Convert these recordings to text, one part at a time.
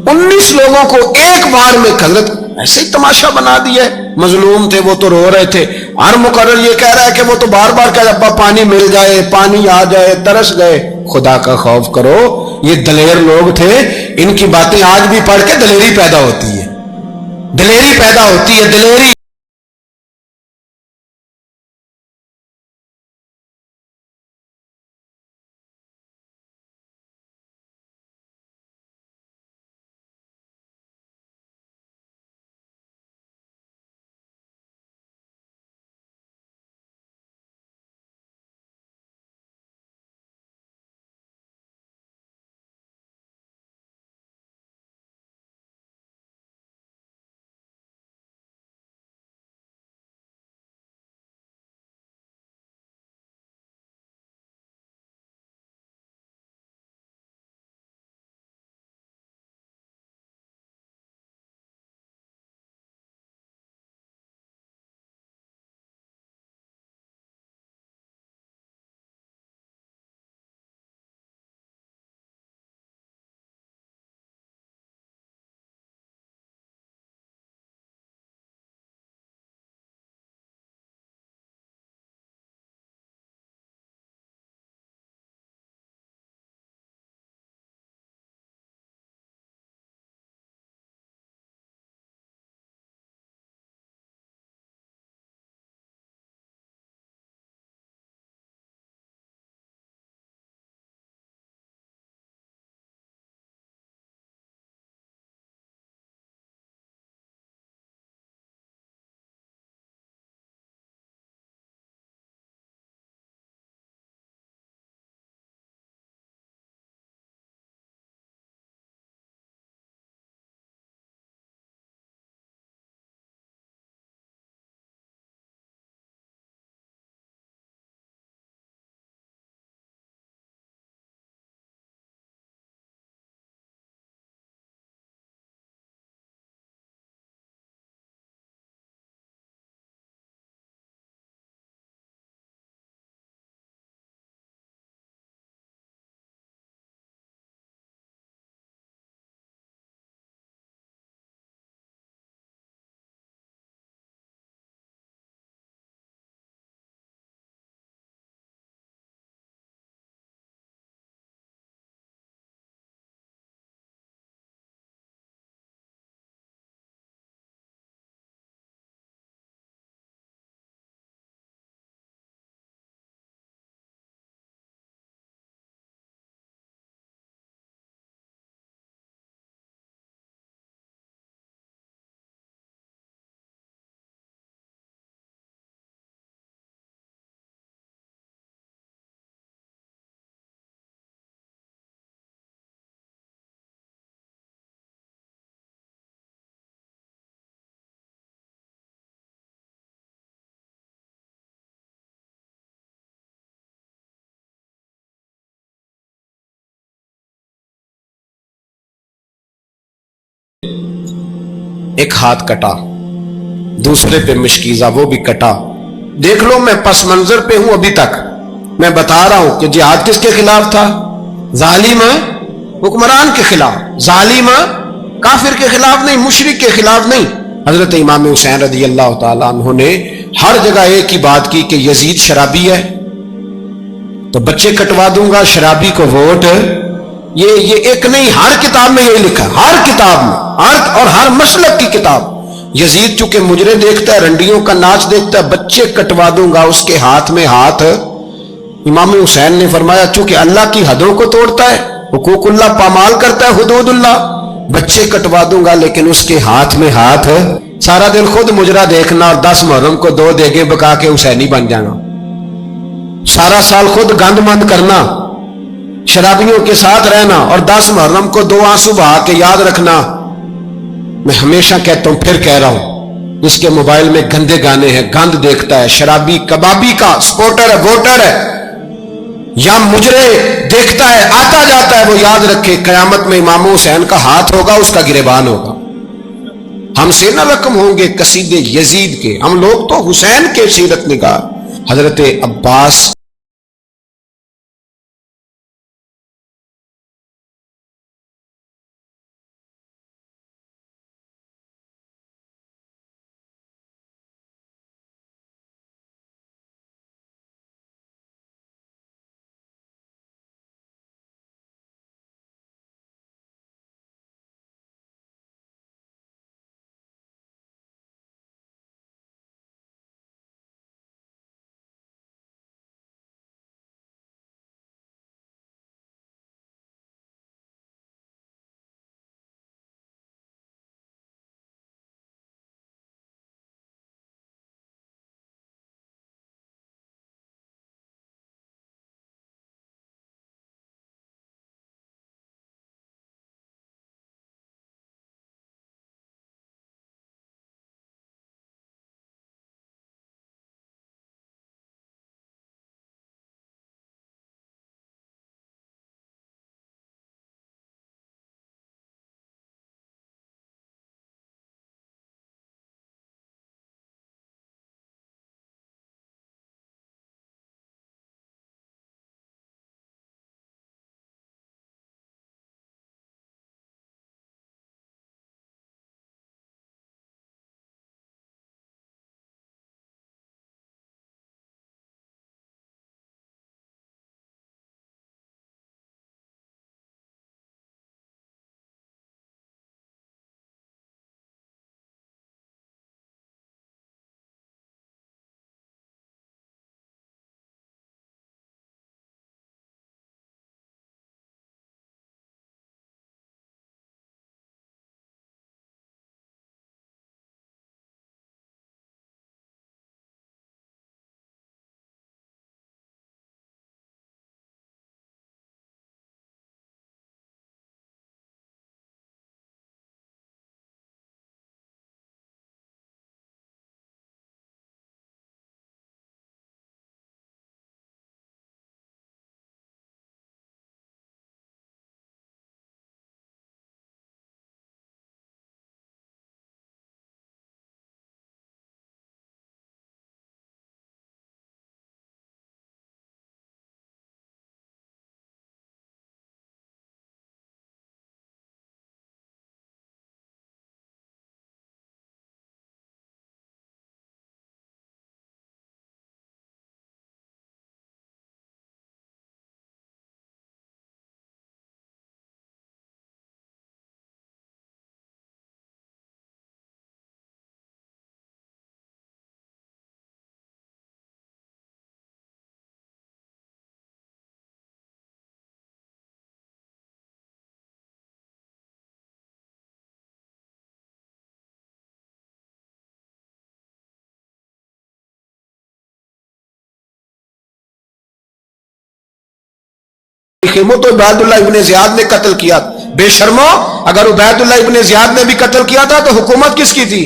19 लोगों को एक बार में हजरत ऐसे ही तमाशा बना दिया। मजलूम थे वो तो रो रहे थे, हर मुकर्रर ये कह रहा है कि वो तो बार बार कह अब्बा पानी मिल जाए, पानी आ जाए, तरस गए। खुदा का खौफ करो, ये दलेर लोग थे, इनकी बातें आज भी पढ़ के दलेरी पैदा होती है, दलेरी पैदा होती है, दलेरी। एक हाथ कटा, दूसरे पे मुश्कीजा वो भी कटा। देख लो मैं पस मंजर पे हूं अभी तक, मैं बता रहा हूं कि जिहाद किसके खिलाफ था? जालिम हुक्मरान के खिलाफ, जालिम काफिर के खिलाफ नहीं, मुशरिक के खिलाफ नहीं। हजरत इमाम हुसैन रज़ी अल्लाह तआला अन्हु ने हर जगह एक ही बात की कि यजीद शराबी है तो बच्चे कटवा दूंगा, शराबी को वोट। ये एक नहीं, हर किताब में यही लिखा, हर किताब में, हर और हर मसलक की किताब। यजीद चूंकि मुजरे देखता है, रंडियों का नाच देखता है, बच्चे कटवा दूंगा, उसके हाथ में हाथ। इमाम हुसैन ने फरमाया चूंकि अल्लाह की हदों को तोड़ता है, हुकूकुल्लाह पामाल करता है, हुदूदुल्लाह, बच्चे कटवा दूंगा लेकिन उसके हाथ में हाथ। सारा दिन खुद मुजरा देखना और 10 मुहर्रम को 2 देगे बका के हुसैनी बन जाना, सारा साल खुद गंद मंद करना, शराबियों के साथ रहना और 10 मुहर्रम को 2 आंसू बहा के याद रखना। मैं हमेशा कहता हूं, फिर कह रहा हूं, जिसके मोबाइल में गंदे गाने हैं, गंद देखता है, शराबी कबाबी का सपोर्टर है, वोटर है, या मुजरे देखता है, आता जाता है, वो याद रखे कयामत में इमाम हुसैन का हाथ होगा, उसका गिरेबान होगा। हमसे न रकम होंगे कसीदे यजीद के, हम लोग तो हुसैन के सीरत निगार। हजरत अब्बास खेमो तो उबैदुल्लाह इब्ने ज़ियाद ने कत्ल किया। बेशर्मो, अगर उबैदुल्लाह इब्ने ज़ियाद ने भी कत्ल किया था तो हुकूमत किसकी थी?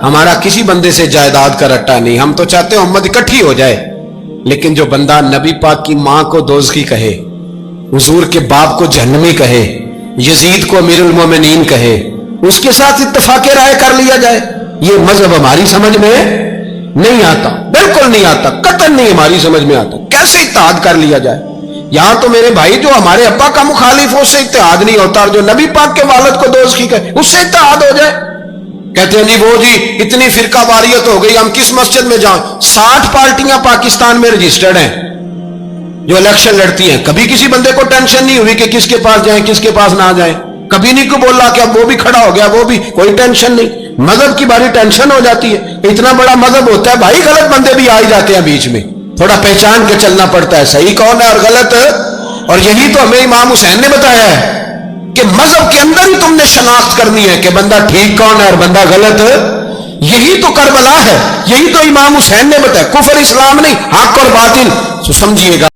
हमारा किसी बंदे से जायदाद का रट्टा नहीं, हम तो चाहते हैं उम्मत इकट्ठी हो जाए। लेकिन जो बंदा नबी पाक की मां को दोज़खी कहे, हुजूर के बाप को जहन्नमी कहे, यजीद को अमीरुल मोमिनीन कहे, उसके साथ इत्तफाक़े राय कर लिया जाए, ये मजहब हमारी समझ में नहीं आता, बिल्कुल नहीं आता, कतई नहीं हमारी समझ में आता। कैसे इत्तेहाद कर लिया जाए? यहां तो मेरे भाई जो हमारे अब्बा का मुखालिफ हो उससे इत्तेहाद नहीं होता, और जो नबी पाक के वालिद को दोज़खी कहे उससे इत्तेहाद हो जाए। कहते हैं जी वो जी इतनी फिरका वारियत हो गई, हम किस मस्जिद में जाएं? 60 पार्टियां पाकिस्तान में रजिस्टर्ड हैं जो इलेक्शन लड़ती हैं। कभी किसी बंदे को टेंशन नहीं हुई कि किसके पास जाएं किसके पास ना जाएं। कभी नहीं को बोला कि अब वो भी खड़ा हो गया, वो भी, कोई टेंशन नहीं। मजहब की बारी टेंशन हो जाती है। इतना बड़ा मजहब होता है भाई, गलत बंदे भी आ ही जाते हैं बीच में, थोड़ा पहचान के चलना पड़ता है सही कौन है और गलत। और यही तो हमें इमाम हुसैन ने बताया है कि मजहब के अंदर ही तुमने शनाख्त करनी है कि बंदा ठीक कौन है और बंदा गलत। यही तो करबला है, यही तो इमाम हुसैन ने बताया, कुफर इस्लाम नहीं, हक और बातिल। तो समझिएगा।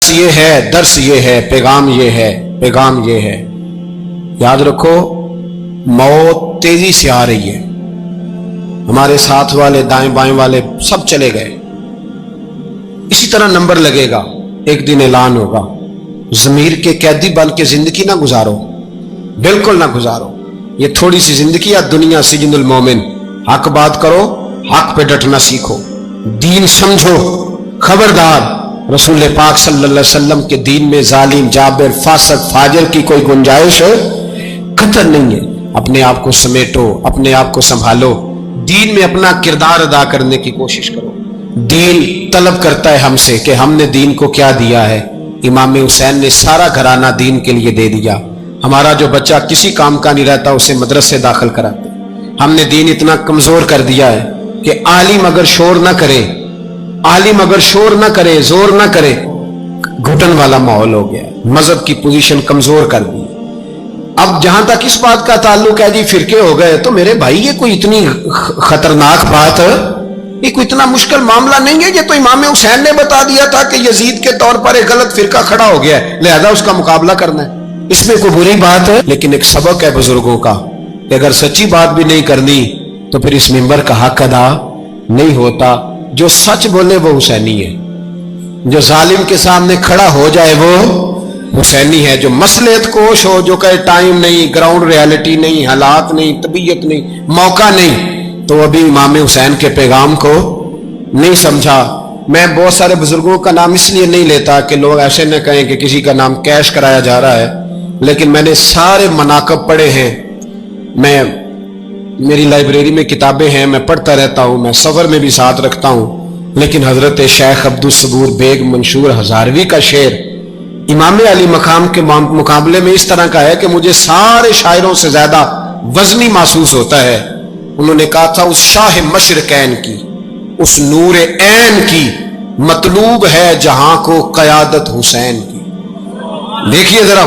ये है दर्स, ये है पैगाम, ये है पैगाम, ये है। याद रखो मौत तेजी से आ रही है। हमारे साथ वाले दाएं बाएं वाले सब चले गए। इसी तरह नंबर लगेगा, एक दिन ऐलान होगा। जमीर के कैदी बन के जिंदगी ना गुजारो, बिल्कुल ना गुजारो। ये थोड़ी सी जिंदगी है दुनिया सिजनुल मोमिन। हक बात करो, हक पे डटना सीखो, दीन समझो। खबरदार, रसूल पाक सल्लल्लाहु अलैहि वसल्लम के दीन में जालिम, जाबिर, फासिक, फाजिर की कोई गुंजाइश कतई नहीं है। अपने आप को समेटो, अपने आप को संभालो, दीन में अपना किरदार अदा करने की कोशिश करो। दीन तलब करता है हमसे कि हमने दीन को क्या दिया है। इमाम हुसैन ने सारा घराना दीन के लिए दे दिया। हमारा जो बच्चा किसी काम का नहीं रहता उसे मदरसे दाखिल कराते। हमने दीन इतना कमजोर कर दिया है कि आलिम अगर शोर ना करे, आलिम अगर शोर ना करे, जोर ना करे, घुटन वाला माहौल हो गया। मजहब की पोजीशन कमजोर कर दी। अब जहां तक इस बात का ताल्लुक है जी फिरके हो गए, तो मेरे भाई ये कोई इतनी खतरनाक बात है, ये कोई इतना मुश्किल मामला नहीं है। ये तो इमाम हुसैन ने बता दिया था कि यजीद के तौर पर एक गलत फिरका खड़ा हो गया है, लिहाजा उसका मुकाबला करना है। इसमें कोई बुरी बात है, लेकिन एक सबक है बुजुर्गों का कि अगर सच्ची बात भी नहीं करनी तो फिर इस मिंबर का हक अदा नहीं होता। जो सच बोले वो हुसैनी है, जो जालिम के सामने खड़ा हो जाए वो हुसैनी है, जो मसलेत कोश हो, जो कहे टाइम नहीं, ग्राउंड रियलिटी नहीं, हालात नहीं, तबीयत नहीं, मौका नहीं, तो अभी इमाम हुसैन के पैगाम को नहीं समझा। मैं बहुत सारे बुजुर्गों का नाम इसलिए नहीं लेता कि लोग ऐसे न कहें कि किसी का नाम कैश कराया जा रहा है, लेकिन मैंने सारे मनाकब पढ़े हैं। मेरी लाइब्रेरी में किताबें हैं, मैं पढ़ता रहता हूं, मैं सफर में भी साथ रखता हूं। लेकिन हजरत शेख अब्दुल सबूर बेग मंशूर हजारवी का शेर इमाम अली मकाम के मुकाबले में इस तरह का है कि मुझे सारे शायरों से ज्यादा वजनी महसूस होता है। उन्होंने कहा था, उस शाह मशरकैन की, उस नूर ऐन की मतलूब है जहां को कयादत हुसैन की। देखिए जरा